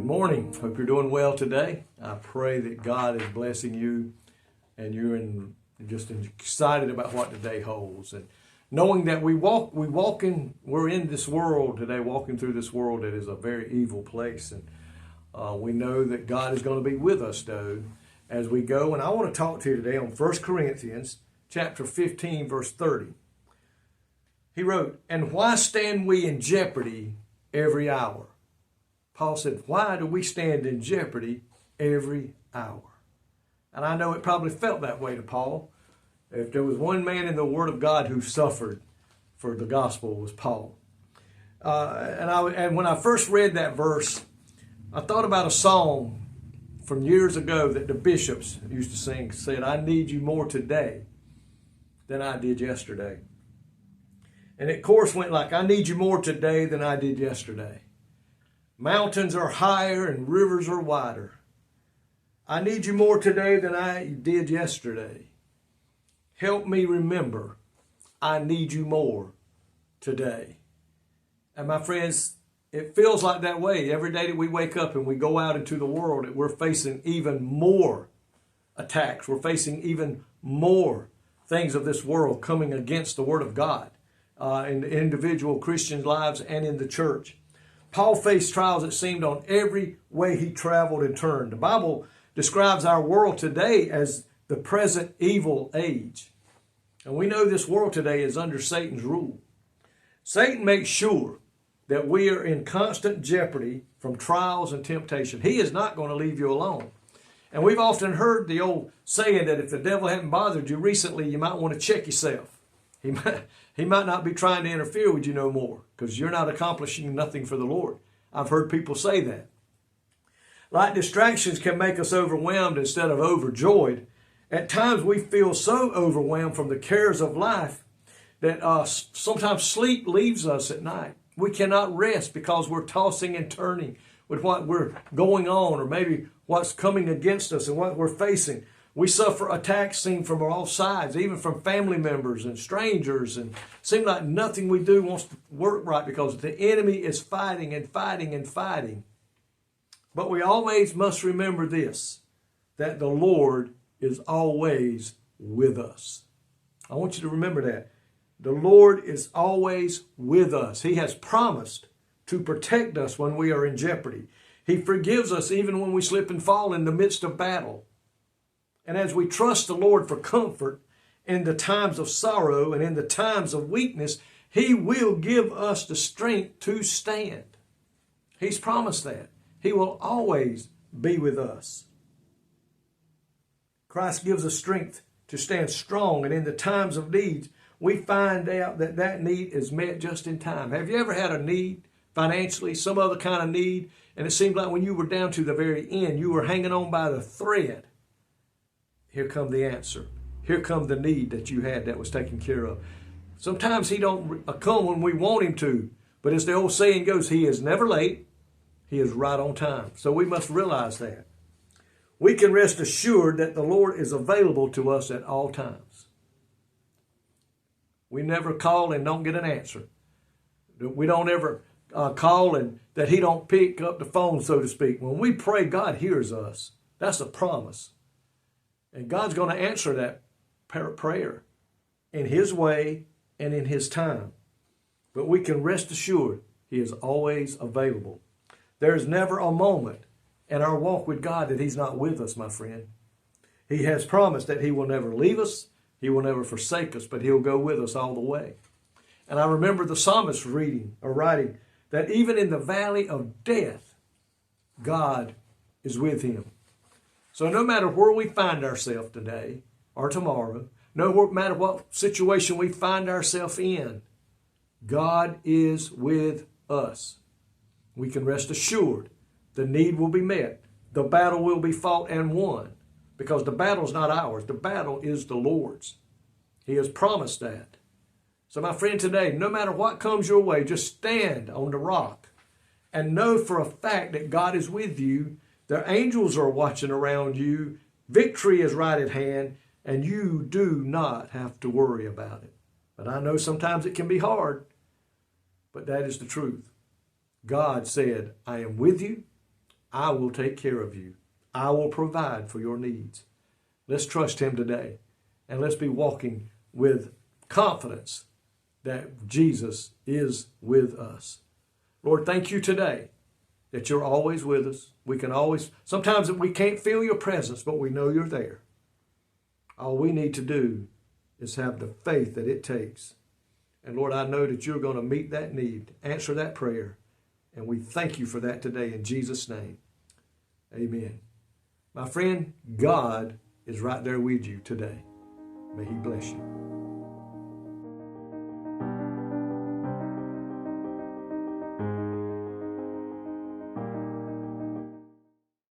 morning. Hope you're doing well today. I pray that God is blessing you and you're just excited about what today holds. And knowing that we're in this world today, walking through this world that is a very evil place. And we know that God is going to be with us, though, as we go. And I want to talk to you today on 1 Corinthians chapter 15, verse 30. He wrote, "And why stand we in jeopardy every hour?" Paul said, why do we stand in jeopardy every hour? And I know it probably felt that way to Paul. If there was one man in the Word of God who suffered for the gospel, it was Paul. And when I first read that verse, I thought about a song from years ago that the bishops used to sing, said, "I need you more today than I did yesterday." And it chorus went like, "I need you more today than I did yesterday. Mountains are higher and rivers are wider. I need you more today than I did yesterday. Help me remember, I need you more today." And my friends, it feels like that way every day that we wake up and we go out into the world, that we're facing even more attacks. We're facing even more things of this world coming against the Word of God in individual Christian lives and in the church. Paul faced trials, it seemed, on every way he traveled and turned. The Bible describes our world today as the present evil age. And we know this world today is under Satan's rule. Satan makes sure that we are in constant jeopardy from trials and temptation. He is not going to leave you alone. And we've often heard the old saying that if the devil hadn't bothered you recently, you might want to check yourself. He might not be trying to interfere with you no more because you're not accomplishing nothing for the Lord. I've heard people say that. Like distractions can make us overwhelmed instead of overjoyed. At times we feel so overwhelmed from the cares of life that sometimes sleep leaves us at night. We cannot rest because we're tossing and turning with what we're going on or maybe what's coming against us and what we're facing. We suffer attacks seen from all sides, even from family members and strangers. And it seems like nothing we do wants to work right because the enemy is fighting and fighting and fighting. But we always must remember this, that the Lord is always with us. I want you to remember that. The Lord is always with us. He has promised to protect us when we are in jeopardy. He forgives us even when we slip and fall in the midst of battle. And as we trust the Lord for comfort in the times of sorrow and in the times of weakness, He will give us the strength to stand. He's promised that. He will always be with us. Christ gives us strength to stand strong, and in the times of need, we find out that that need is met just in time. Have you ever had a need financially, some other kind of need, and it seemed like when you were down to the very end, you were hanging on by the thread? Here come the answer. Here come the need that you had that was taken care of. Sometimes He don't come when we want Him to, but as the old saying goes, He is never late. He is right on time. So we must realize that. We can rest assured that the Lord is available to us at all times. We never call and don't get an answer. We don't ever call and that He don't pick up the phone, so to speak. When we pray, God hears us. That's a promise. And God's going to answer that prayer in His way and in His time. But we can rest assured He is always available. There is never a moment in our walk with God that He's not with us, my friend. He has promised that He will never leave us. He will never forsake us, but He'll go with us all the way. And I remember the psalmist writing that even in the valley of death, God is with him. So no matter where we find ourselves today or tomorrow, no matter what situation we find ourselves in, God is with us. We can rest assured the need will be met. The battle will be fought and won because the battle's not ours. The battle is the Lord's. He has promised that. So my friend, today, no matter what comes your way, just stand on the rock and know for a fact that God is with you. Their angels are watching around you. Victory is right at hand, and you do not have to worry about it. But I know sometimes it can be hard, but that is the truth. God said, I am with you. I will take care of you. I will provide for your needs. Let's trust him today. And let's be walking with confidence that Jesus is with us. Lord, thank you today that you're always with us. We can always, sometimes we can't feel your presence, but we know you're there. All we need to do is have the faith that it takes. And Lord, I know that you're going to meet that need, answer that prayer. And we thank you for that today in Jesus' name. Amen. My friend, God is right there with you today. May he bless you.